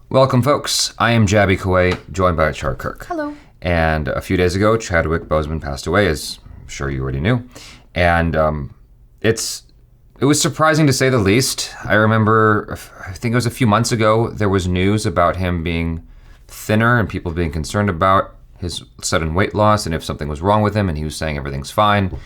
Welcome, folks. I am Jaby Koay, joined by ACHARA KIRK. Hello. And a few days ago, CHADWICK BOSEMAN passed away, as I'm sure you already knew. And it was surprising to say the least. I remember, I think it was a few months ago, there was news about him being thinner and people being concerned about his sudden weight loss and if something was wrong with him, and he was saying everything's fine.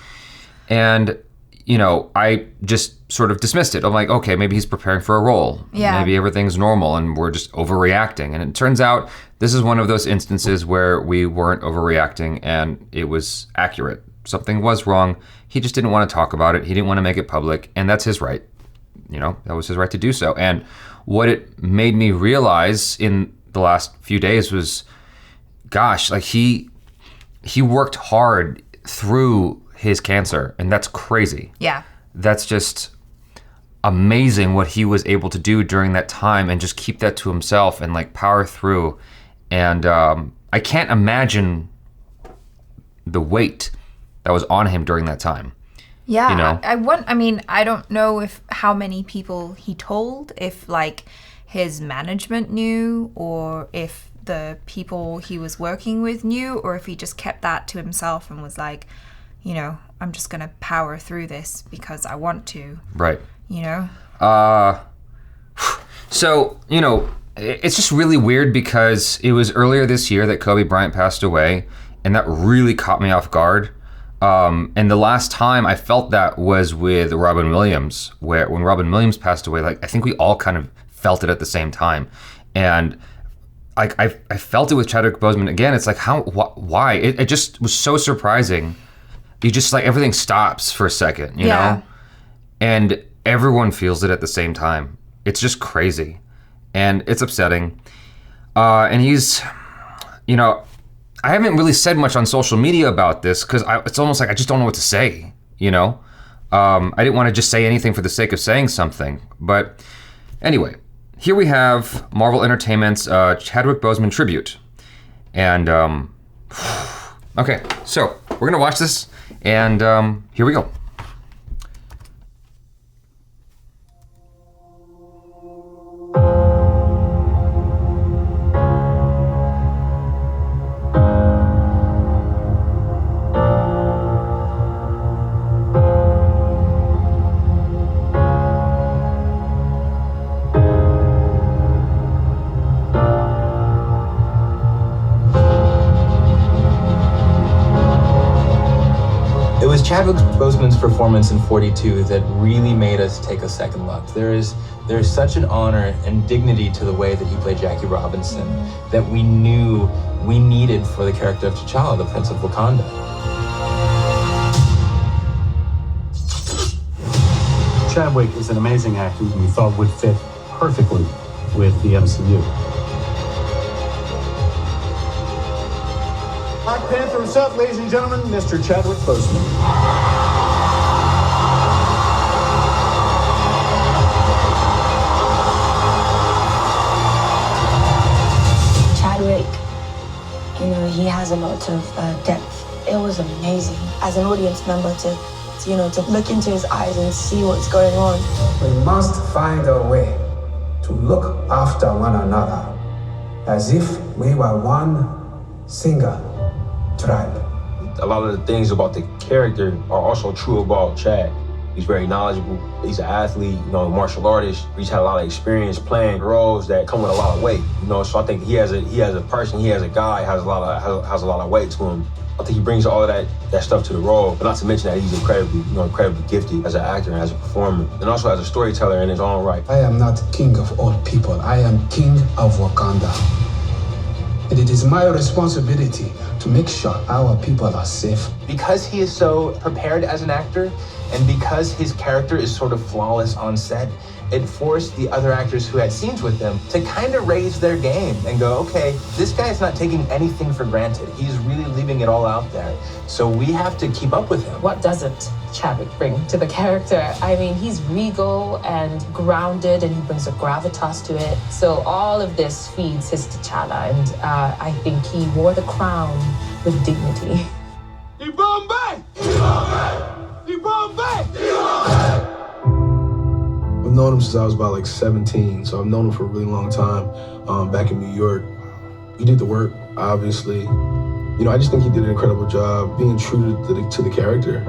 And you know, I just sort of dismissed it. I'm like, okay, maybe he's preparing for a role. Yeah. Maybe everything's normal and we're just overreacting. And it turns out this is one of those instances where we weren't overreacting and it was accurate. Something was wrong. He just didn't want to talk about it. He didn't want to make it public, and that's his right. You know, that was his right to do so. And what it made me realize in the last few days was, gosh, like he worked hard through his cancer, and that's crazy. Yeah. That's just amazing what he was able to do during that time and just keep that to himself and like power through. And I can't imagine the weight that was on him during that time. Yeah. You know? I don't know how many people he told, if like his management knew, or if the people he was working with knew, or if he just kept that to himself and was like, you know, I'm just going to power through this because I want to. Right. You know? So, you know, it's just really weird because it was earlier this year that Kobe Bryant passed away, and that really caught me off guard. And the last time I felt that was with Robin Williams, where when Robin Williams passed away, like I think we all kind of felt it at the same time. And like I felt it with Chadwick Boseman again. It's like, why? It just was so surprising. You just like everything stops for a second, you know? And everyone feels it at the same time. It's just crazy. And it's upsetting. And he's, you know, I haven't really said much on social media about this because it's almost like I just don't know what to say, you know? I didn't want to just say anything for the sake of saying something. But anyway, here we have Marvel Entertainment's Chadwick Boseman tribute. And, okay, so we're going to watch this. And here we go. It was Chadwick Boseman's performance in 42 that really made us take a second look. There is such an honor and dignity to the way that he played Jackie Robinson that we knew we needed for the character of T'Challa, the Prince of Wakanda. Chadwick is an amazing actor who we thought would fit perfectly with the MCU. Black Panther himself, ladies and gentlemen, Mr. Chadwick Boseman. Chadwick, you know, he has a lot of depth. It was amazing as an audience member to look into his eyes and see what's going on. We must find a way to look after one another as if we were one single tribe. A lot of the things about the character are also true about Chad. He's very knowledgeable. He's an athlete, you know, a martial artist. He's had a lot of experience playing roles that come with a lot of weight, you know. So I think he has a person, he has a guy, has a lot of weight to him. I think he brings all of that stuff to the role, but not to mention that he's incredibly gifted as an actor and as a performer, and also as a storyteller in his own right. I am not king of all people. I am king of Wakanda. And it is my responsibility to make sure our people are safe. Because he is so prepared as an actor, and because his character is sort of flawless on set, it forced the other actors who had scenes with him to kind of raise their game and go, okay, this guy's not taking anything for granted. He's really leaving it all out there. So we have to keep up with him. What doesn't Chadwick bring to the character? I mean, he's regal and grounded, and he brings a gravitas to it. So all of this feeds his T'Challa, and I think he wore the crown with dignity. When known him since I was about like 17, so I've known him for a really long time. Back in New York, he did the work, obviously. You know, I just think he did an incredible job being true to the character.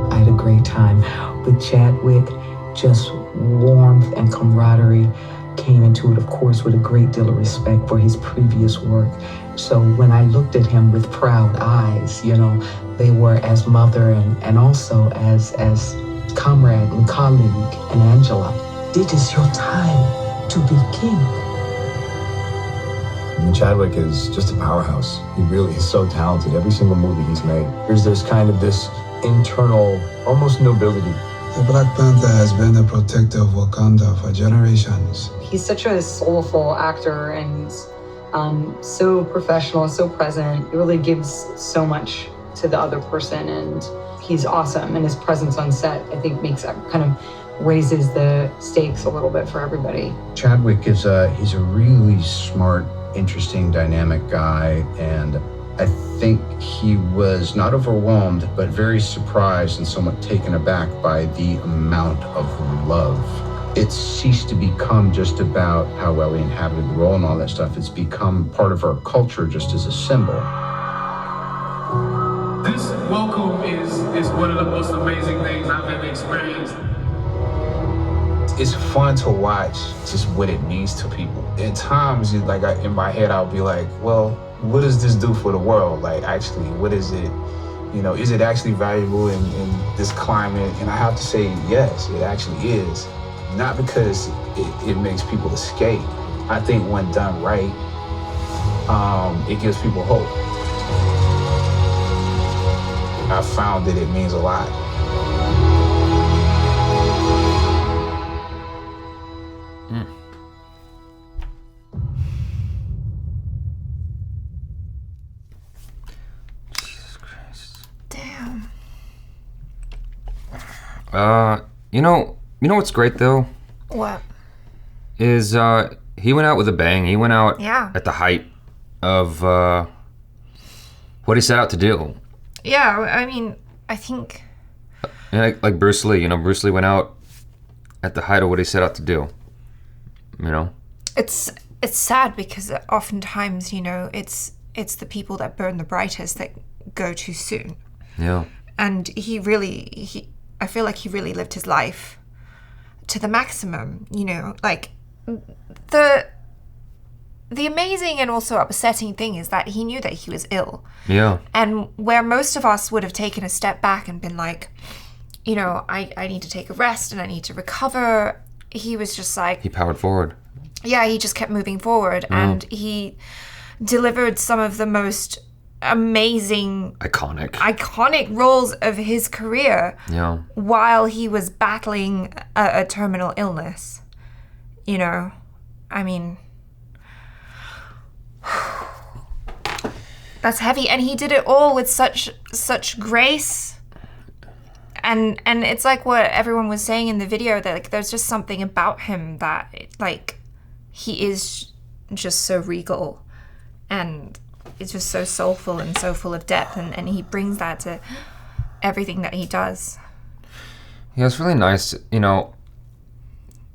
I had a great time with Chadwick. Just warmth and camaraderie came into it, of course, with a great deal of respect for his previous work. So when I looked at him with proud eyes, you know, they were as mother and also as comrade and colleague and Angela. It is your time to be king. I mean, Chadwick is just a powerhouse. He really is so talented. Every single movie he's made, there's kind of this internal, almost nobility. The Black Panther has been the protector of Wakanda for generations. He's such a soulful actor and so professional, so present. It really gives so much to the other person, and he's awesome. And his presence on set, I think, kind of raises the stakes a little bit for everybody. Chadwick he's a really smart, interesting, dynamic guy, and I think he was not overwhelmed, but very surprised and somewhat taken aback by the amount of love. It's ceased to become just about how well he inhabited the role and all that stuff. It's become part of our culture just as a symbol. This welcome is one of the most amazing things I've ever experienced. It's fun to watch just what it means to people. At times, like in my head, I'll be like, well, what does this do for the world? Like, actually, what is it? You know, is it actually valuable in this climate? And I have to say, yes, it actually is. Not because it makes people escape. I think when done right, it gives people hope. I found that it means a lot. You know what's great though? What? Is he went out with a bang. He went out at the height of what he set out to do. Yeah, I mean, I think... Like Bruce Lee, you know, Bruce Lee went out at the height of what he set out to do, you know? It's sad because oftentimes, you know, it's the people that burn the brightest that go too soon. Yeah. And I feel like he really lived his life to the maximum, you know, like the amazing and also upsetting thing is that he knew that he was ill. Yeah. And where most of us would have taken a step back and been like, you know, I need to take a rest and I need to recover, he was just like... He powered forward. Yeah, he just kept moving forward and he delivered some of the most amazing iconic roles of his career while he was battling a terminal illness, you know. I mean, that's heavy, and he did it all with such grace, and it's like what everyone was saying in the video, that like there's just something about him that like he is just so regal and it's just so soulful and so full of depth, and he brings that to everything that he does. Yeah, it's really nice. You know,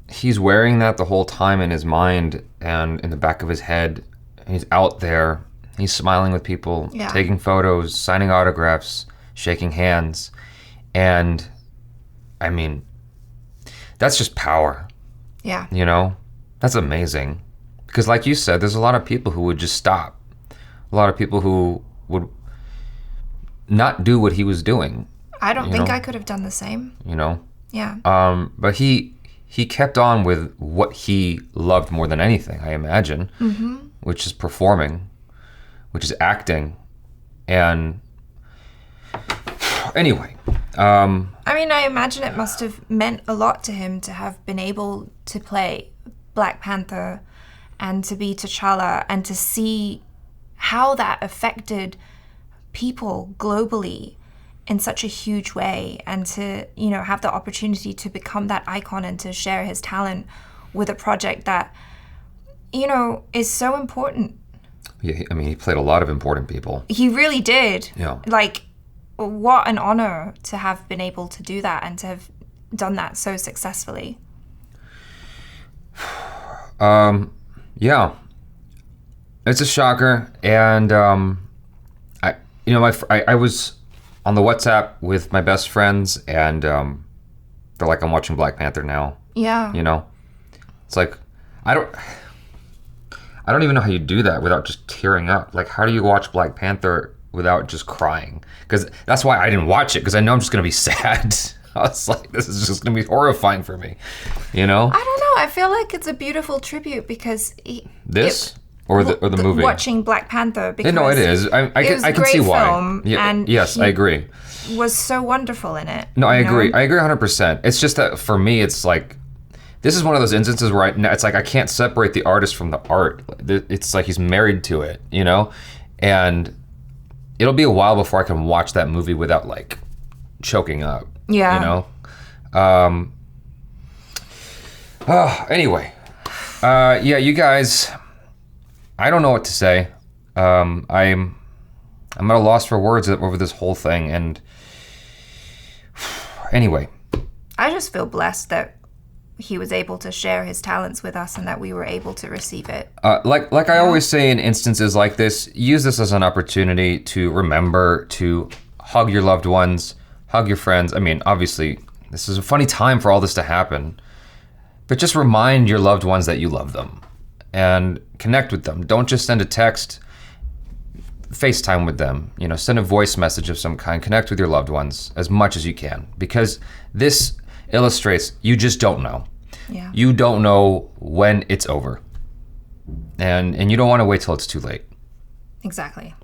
he's wearing that the whole time in his mind and in the back of his head. He's out there. He's smiling with people, taking photos, signing autographs, shaking hands. And, I mean, that's just power. Yeah. You know? That's amazing. Because like you said, there's a lot of people who would just stop. A lot of people who would not do what he was doing. I don't think I could have done the same. You know? Yeah. But he kept on with what he loved more than anything, I imagine, which is performing, which is acting. And anyway. I mean, I imagine it must have meant a lot to him to have been able to play Black Panther and to be T'Challa and to see how that affected people globally in such a huge way, and to, you know, have the opportunity to become that icon and to share his talent with a project that, you know, is so important. Yeah, I mean, he played a lot of important people. He really did. Yeah. Like, what an honor to have been able to do that and to have done that so successfully. Yeah, it's a shocker, and I was on the WhatsApp with my best friends, and they're like, I'm watching Black Panther now. Yeah. You know, it's like I don't even know how you do that without just tearing up. Like, how do you watch Black Panther without just crying? Because that's why I didn't watch it, because I know I'm just gonna be sad. I was like, this is just gonna be horrifying for me, you know? I don't know. I feel like it's a beautiful tribute because or the movie. Watching Black Panther, because no, it is. I can see why. Yeah, and yes, I agree. Was so wonderful in it. No, I agree. I agree 100%. It's just that for me, it's like, this is one of those instances where it's like I can't separate the artist from the art. It's like he's married to it, you know? And it'll be a while before I can watch that movie without like choking up. Yeah. You know? Anyway. Yeah, you guys, I don't know what to say. I'm at a loss for words over this whole thing, and anyway. I just feel blessed that he was able to share his talents with us and that we were able to receive it. Like I always say in instances like this, use this as an opportunity to remember to hug your loved ones, hug your friends. I mean, obviously, this is a funny time for all this to happen, but just remind your loved ones that you love them and connect with them. Don't just send a text, FaceTime with them, you know, send a voice message of some kind, connect with your loved ones as much as you can, because this illustrates you just don't know. Yeah. You don't know when it's over. And you don't want to wait till it's too late. Exactly.